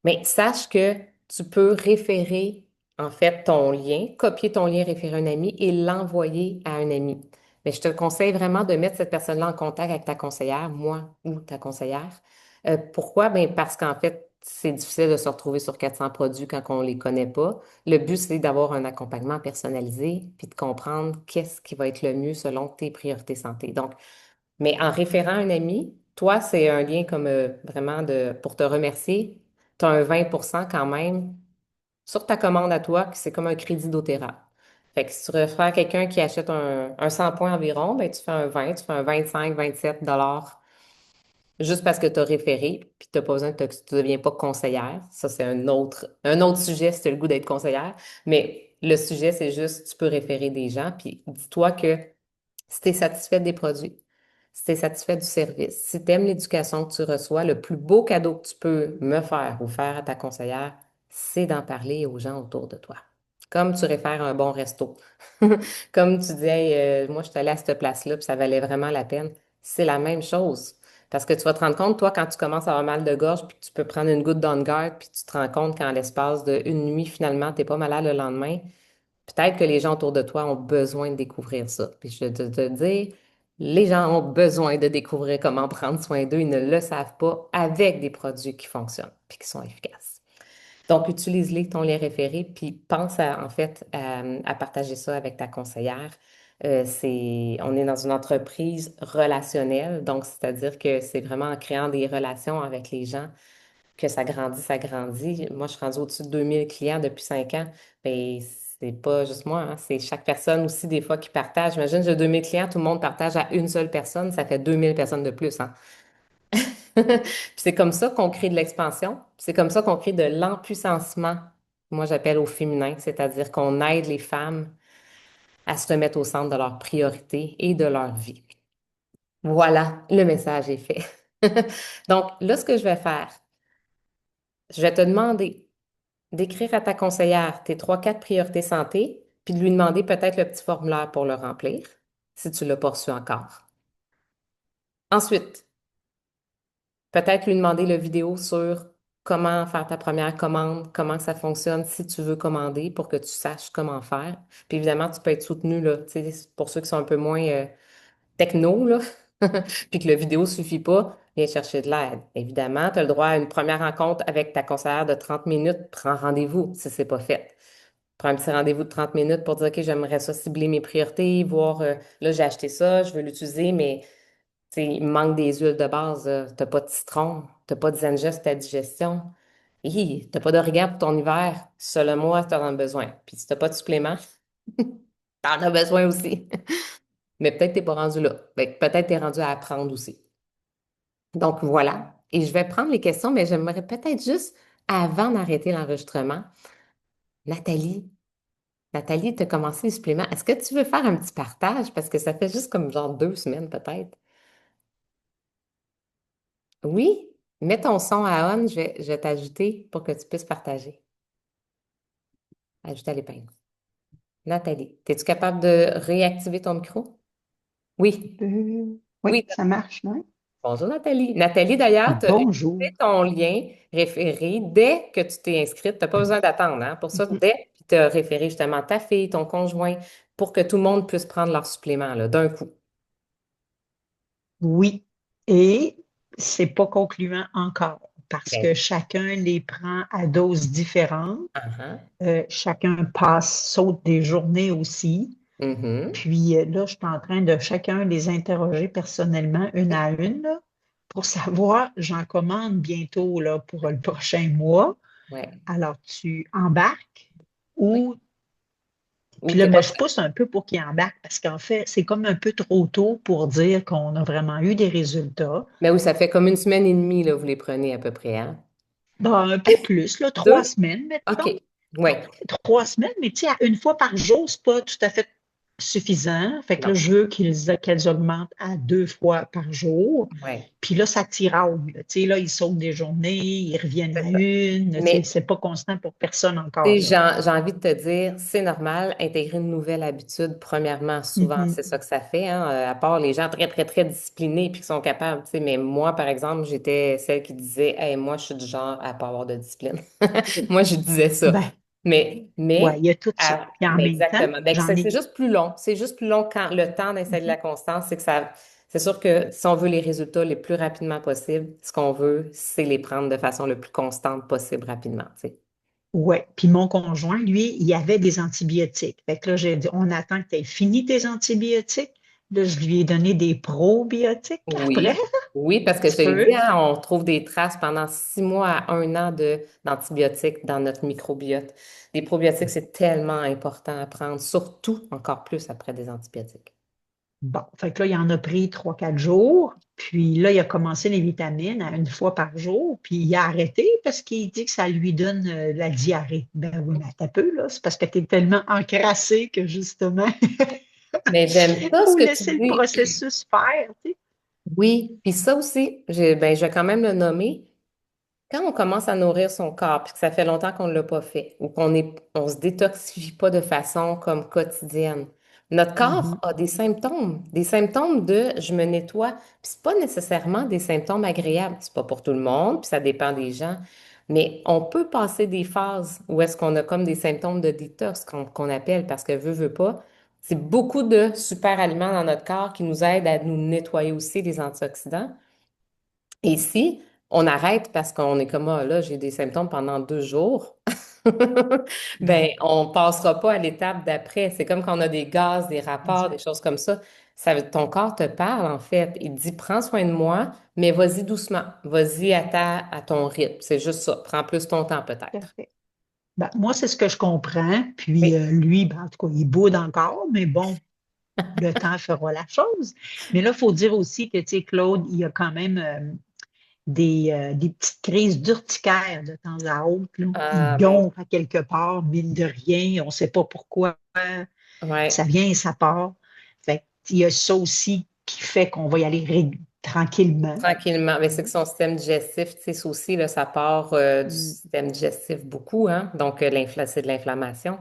Mais sache que tu peux référer en fait ton lien, copier ton lien, référer un ami et l'envoyer à un ami. Mais je te conseille vraiment de mettre cette personne-là en contact avec ta conseillère, moi ou ta conseillère. Pourquoi? Ben parce qu'en fait, c'est difficile de se retrouver sur 400 produits quand on ne les connaît pas. Le but, c'est d'avoir un accompagnement personnalisé puis de comprendre qu'est-ce qui va être le mieux selon tes priorités santé. Donc, mais en référant un ami, toi, c'est un lien comme vraiment pour te remercier. Tu as un 20% quand même sur ta commande à toi, que c'est comme un crédit doTERRA. Fait que si tu réfères quelqu'un qui achète un 100 points environ, ben, tu fais un 20, tu fais un 25-27 $ juste parce que tu as référé, puis tu n'as pas besoin tu ne deviens pas conseillère. Ça, c'est un autre sujet si tu as le goût d'être conseillère. Mais le sujet, c'est juste, tu peux référer des gens, puis dis-toi que si tu es satisfaite des produits, si tu es satisfait du service, si tu aimes l'éducation que tu reçois, le plus beau cadeau que tu peux me faire ou faire à ta conseillère, c'est d'en parler aux gens autour de toi. Comme tu réfères un bon resto. Comme tu dis, hey, moi, je suis allée à cette place-là, puis ça valait vraiment la peine. C'est la même chose. Parce que tu vas te rendre compte, toi, quand tu commences à avoir mal de gorge, puis que tu peux prendre une goutte d'On-Guard, puis tu te rends compte qu'en l'espace d'une nuit, finalement, tu n'es pas malade le lendemain. Peut-être que les gens autour de toi ont besoin de découvrir ça. Puis je vais te dire, les gens ont besoin de découvrir comment prendre soin d'eux. Ils ne le savent pas avec des produits qui fonctionnent puis qui sont efficaces. Donc, utilise-les, ton lien référé, puis pense en fait à partager ça avec ta conseillère. On est dans une entreprise relationnelle, donc c'est-à-dire que c'est vraiment en créant des relations avec les gens que ça grandit, ça grandit. Moi, je suis rendue au-dessus de 2000 clients depuis 5 ans. Mais c'est pas juste moi, hein, c'est chaque personne aussi, des fois, qui partage. Imagine, j'ai 2000 clients, tout le monde partage à une seule personne, ça fait 2000 personnes de plus, hein. Puis c'est comme ça qu'on crée de l'expansion. C'est comme ça qu'on crée de l'empuissancement. Moi, j'appelle au féminin, c'est-à-dire qu'on aide les femmes à se remettre au centre de leurs priorités et de leur vie. Voilà, le message est fait. Donc, là, ce que je vais faire, je vais te demander d'écrire à ta conseillère tes trois, quatre priorités santé, puis de lui demander peut-être le petit formulaire pour le remplir, si tu ne l'as pas reçu encore. Ensuite, peut-être lui demander le vidéo sur comment faire ta première commande, comment ça fonctionne si tu veux commander pour que tu saches comment faire. Puis évidemment, tu peux être soutenu, là, tu sais, pour ceux qui sont un peu moins techno, là, puis que la vidéo ne suffit pas, viens chercher de l'aide. Évidemment, tu as le droit à une première rencontre avec ta conseillère de 30 minutes. Prends rendez-vous si ce n'est pas fait. Prends un petit rendez-vous de 30 minutes pour dire, OK, j'aimerais ça cibler mes priorités, voir, là, j'ai acheté ça, je veux l'utiliser, mais tu sais, il me manque des huiles de base. T'as pas de citron, t'as pas de Zengest pour ta digestion. T'as pas d'origan pour ton hiver. Selon moi, t'en as besoin. Puis si t'as pas de supplément, t'en as besoin aussi. Mais peut-être t'es pas rendu là. Fait que peut-être t'es rendu à apprendre aussi. Donc voilà. Et je vais prendre les questions, mais j'aimerais peut-être juste, avant d'arrêter l'enregistrement, Nathalie, Nathalie, tu as commencé les suppléments. Est-ce que tu veux faire un petit partage? Parce que ça fait juste comme genre 2 semaines peut-être. Oui, mets ton son à on, je vais t'ajouter pour que tu puisses partager. Ajouter à l'épingle. Nathalie, es-tu capable de réactiver ton micro? Oui,
Oui,
oui.
ça marche, non?
Bonjour Nathalie. Nathalie, d'ailleurs, tu as
Bonjour.
utilisé ton lien référé dès que tu t'es inscrite. Tu n'as pas besoin d'attendre, hein, pour ça,
Mhm.
dès, puis tu as référé justement ta fille, ton conjoint, pour que tout le monde puisse prendre leur supplément là, d'un coup.
Oui. Et c'est pas concluant encore parce que
Ben,
chacun les prend à doses différentes.
ah, ah.
Chacun saute des journées aussi.
Mhm.
Puis là, je suis en train de chacun les interroger personnellement, une à une, là, pour savoir, j'en commande bientôt là, pour le prochain mois.
Ouais.
Alors, tu embarques
Oui.
ou
Ou
puis là,
t'es
ben,
pas
je
prête.
pousse un peu pour qu'il embarque parce qu'en fait, c'est comme un peu trop tôt pour dire qu'on a vraiment eu des résultats.
Mais oui, ça fait comme 1 semaine et demie, là, vous les prenez à peu près, hein?
Ben, un peu plus, là, 3 semaines,
OK.
mettons.
Ouais.
3 semaines, mais tu sais, à une fois par jour, c'est pas tout à fait suffisant. Fait que là,
Non.
je veux qu'elles augmentent à 2 fois par jour.
Ouais.
Puis là, ça tiraille, là. Tu sais, là, ils sautent des journées, ils reviennent
C'est
à
ça.
une. Tu sais,
Mais
c'est pas constant pour personne
tu
encore,
sais,
là.
j'ai envie de te dire, c'est normal, intégrer une nouvelle habitude, premièrement, souvent,
Mhm.
c'est ça que ça fait, hein, à part les gens très, très, très disciplinés puis qui sont capables, tu sais, mais moi, par exemple, j'étais celle qui disait, hey, moi, je suis du genre à pas avoir de discipline. Moi, je disais ça.
Ben, ouais, il y a tout ça. Puis en
Mais
même temps,
exactement. Donc,
j'en
c'est
ai.
juste plus long. C'est juste plus long quand le temps d'installer la
Mhm.
constance, c'est que ça, c'est sûr que si on veut les résultats les plus rapidement possible, ce qu'on veut, c'est les prendre de façon le plus constante possible rapidement, tu sais.
Ouais. Puis mon conjoint, lui, il avait des antibiotiques. Fait que là, j'ai dit, on attend que tu aies fini tes antibiotiques. Là, je lui ai donné des probiotiques après,
Oui, oui, parce que
un
je te l'ai
peu.
dit, hein, on trouve des traces pendant 6 mois à 1 an d'antibiotiques dans notre microbiote. Les probiotiques, c'est tellement important à prendre, surtout encore plus après des antibiotiques.
Bon, fait que là, il en a pris 3, 4 jours. Puis là, il a commencé les vitamines à une fois par jour. Puis il a arrêté parce qu'il dit que ça lui donne la diarrhée. Ben oui, mais t'as peu, là. C'est parce que tu es tellement encrassé que justement,
Mais j'aime
il
ça ce
faut
que tu
laisser le
dis.
processus faire, tu sais.
Oui, puis ça aussi, ben, je vais quand même le nommer. Quand on commence à nourrir son corps, puis que ça fait longtemps qu'on ne l'a pas fait, ou on se détoxifie pas de façon comme quotidienne, notre corps
Mhm.
a des symptômes de je me nettoie, puis c'est pas nécessairement des symptômes agréables. C'est pas pour tout le monde, puis ça dépend des gens, mais on peut passer des phases où est-ce qu'on a comme des symptômes de détox qu'on appelle, parce que veut pas, c'est beaucoup de super aliments dans notre corps qui nous aident à nous nettoyer aussi des antioxydants. Et si on arrête parce qu'on est comme, ah, là, j'ai des symptômes pendant 2 jours, ben,
Ben,
on passera pas à l'étape d'après. C'est comme quand on a des gaz, des rapports, des
exact.
choses comme ça. Ton corps te parle, en fait. Il te dit, prends soin de moi, mais vas-y doucement. Vas-y à ton rythme. C'est juste ça. Prends plus ton temps,
Tout à
peut-être.
fait. Ben, moi, c'est ce que je comprends. Puis
Oui.
lui, ben, en tout cas, il boude encore, mais bon, le temps fera la chose. Mais là, il faut dire aussi que, tu sais, Claude, il y a quand même des petites crises d'urticaire de temps à autre, là. Il
Ah, ben,
gonfle à quelque part, mine de rien, on ne sait pas pourquoi.
ouais.
Ça vient et ça part. Fait qu'il y a ça aussi qui fait qu'on va y aller tranquillement.
Tranquillement. Mais c'est que
Hein.
son système digestif, tu sais, ça aussi, là, ça part du
Mm.
système digestif beaucoup, hein? Donc, c'est de l'inflammation.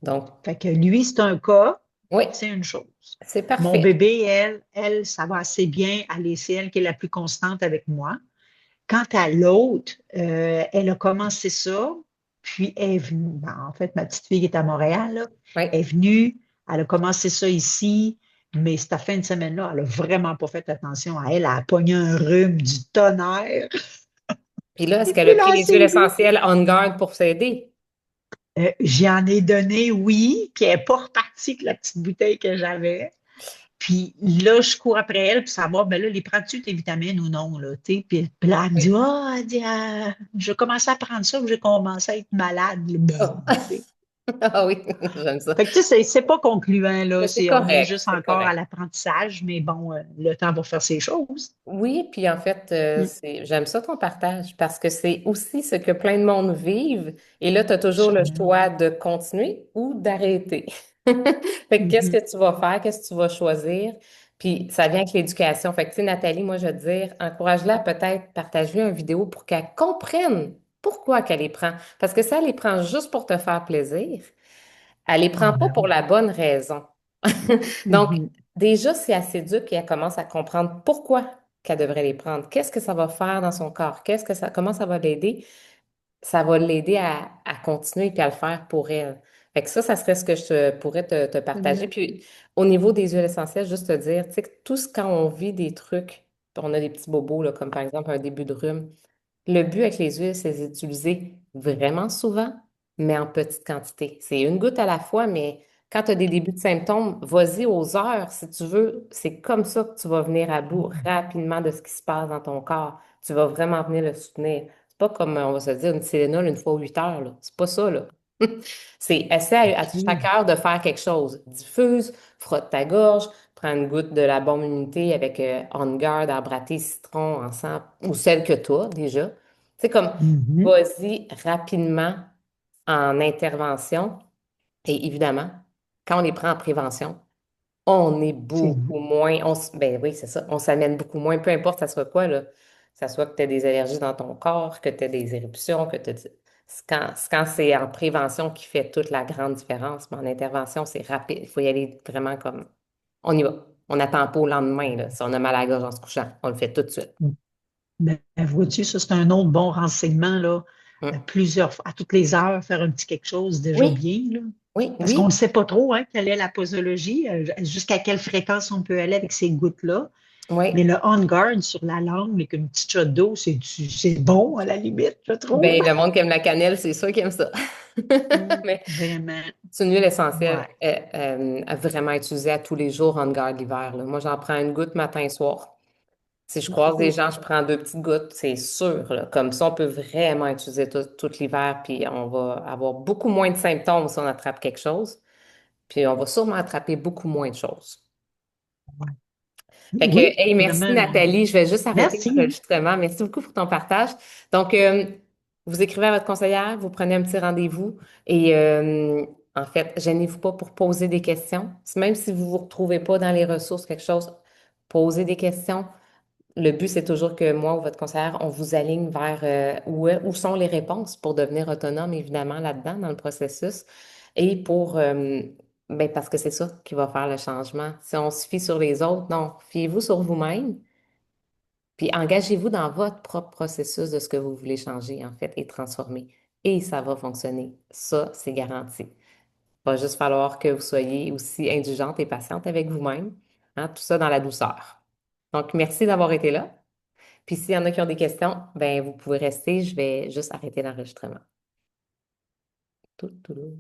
Donc,
Fait que lui, c'est un cas,
oui,
c'est une chose.
c'est
Mon
parfait.
bébé, elle, ça va assez bien. C'est elle qui est la plus constante avec moi. Quant à l'autre, elle a commencé ça, puis elle est venue. Ben, en fait, ma petite fille qui est à Montréal, là,
Oui.
est venue, elle a commencé ça ici, mais cette fin de semaine-là, elle n'a vraiment pas fait attention à elle. Elle a pogné un rhume du tonnerre.
Puis là, est-ce
Et
qu'elle
puis
a pris
là, elle
les huiles
s'est vue.
essentielles on guard pour s'aider?
J'en ai donné, oui, puis elle n'est pas repartie avec la petite bouteille que j'avais. Puis là, je cours après elle pour savoir, ben là, les prends-tu tes vitamines ou non, là, tu sais? Puis là, elle me dit,
Oui.
ah, elle dit, ah, je commençais à prendre ça, puis j'ai commencé à être malade. Là. Ben,
Oh.
tu sais.
Ah oui, j'aime ça.
Fait que, tu sais, c'est pas concluant, là.
Mais c'est
On est
correct,
juste
c'est
encore à
correct.
l'apprentissage, mais bon, le temps va faire ses choses.
Oui, puis en fait,
Mm.
j'aime ça ton partage parce que c'est aussi ce que plein de monde vivent. Et là, tu as toujours le
Sûrement.
choix de continuer ou d'arrêter. Fait que qu'est-ce
Mhm.
que tu vas faire? Qu'est-ce que tu vas choisir? Puis ça vient avec l'éducation. Fait que, tu sais, Nathalie, moi, je veux te dire, encourage-la peut-être, partage-lui une vidéo pour qu'elle comprenne pourquoi qu'elle les prend. Parce que ça, elle les prend juste pour te faire plaisir. Elle les prend pas
Ben
pour
oui.
la bonne raison. Donc,
Mhm.
déjà, si elle s'éduque et elle commence à comprendre pourquoi qu'elle devrait les prendre, qu'est-ce que ça va faire dans son corps, comment ça va l'aider, ça va l'aider à continuer et à le faire pour elle. Fait que ça serait ce que pourrais te partager.
Absolument.
Puis, au niveau des huiles essentielles, juste te dire, tu sais, que quand on vit des trucs, on a des petits bobos, là, comme par exemple un début de rhume, le but avec les huiles, c'est d'utiliser vraiment souvent, mais en petite quantité. C'est une goutte à la fois, mais quand tu as des débuts de symptômes, vas-y aux heures si tu veux. C'est comme ça que tu vas venir à bout rapidement de ce qui se passe dans ton corps. Tu vas vraiment venir le soutenir. C'est pas comme, on va se dire, une Tylenol une fois 8 heures, là. C'est pas ça, là. C'est essaie à chaque
OK.
heure de faire quelque chose. Diffuse, frotte ta gorge, prends une goutte de la bombe immunité avec On Guard, arbre à thé, citron, ensemble, ou celle que tu as déjà. C'est comme,
Mhm.
vas-y rapidement en intervention. Et évidemment, quand on les prend en prévention, on est
C'est
beaucoup moins, ben oui, c'est ça, on s'amène beaucoup moins, peu importe ça soit quoi, là. Que ça soit que tu aies des allergies dans ton corps, que tu aies des éruptions, que tu c'est quand c'est en prévention qui fait toute la grande différence, mais en intervention, c'est rapide. Il faut y aller vraiment comme, on y va. On n'attend pas au lendemain, là. Si on a mal à la gorge en se couchant, on le fait tout de suite.
Ben, vois-tu, ça, c'est un autre bon renseignement, là.
Hum.
Plusieurs fois, à toutes les heures, faire un petit quelque chose, déjà
Oui,
bien, là.
oui,
Parce qu'on
oui,
ne sait pas trop, hein, quelle est la posologie, jusqu'à quelle fréquence on peut aller avec ces gouttes-là. Mais
oui.
le On Guard sur la langue, avec une petite shot d'eau, c'est bon, à la limite, je trouve.
Ben, le monde qui aime la cannelle, c'est sûr qu'il aime ça. Mais
Vraiment.
c'est une huile essentielle
Ouais.
à vraiment utiliser à tous les jours en garde l'hiver, là. Moi, j'en prends une goutte matin et soir. Si je croise des gens, je prends deux petites gouttes, c'est sûr, là. Comme ça, on peut vraiment utiliser tout l'hiver, puis on va avoir beaucoup moins de symptômes si on attrape quelque chose, puis on va sûrement attraper beaucoup moins de choses. Fait que,
Oui,
hey, merci
vraiment.
Nathalie. Je vais juste arrêter
Merci.
l'enregistrement. Merci beaucoup pour ton partage. Donc, vous écrivez à votre conseillère, vous prenez un petit rendez-vous et en fait, gênez-vous pas pour poser des questions. Même si vous ne vous retrouvez pas dans les ressources, quelque chose, posez des questions. Le but, c'est toujours que moi ou votre conseillère, on vous aligne vers où sont les réponses pour devenir autonome, évidemment, là-dedans, dans le processus. Et ben, parce que c'est ça qui va faire le changement. Si on se fie sur les autres, non, fiez-vous sur vous-même, puis engagez-vous dans votre propre processus de ce que vous voulez changer, en fait, et transformer. Et ça va fonctionner. Ça, c'est garanti. Il va juste falloir que vous soyez aussi indulgente et patiente avec vous-même, hein, tout ça dans la douceur. Donc, merci d'avoir été là. Puis s'il y en a qui ont des questions, ben vous pouvez rester. Je vais juste arrêter l'enregistrement. Tout, tout, tout.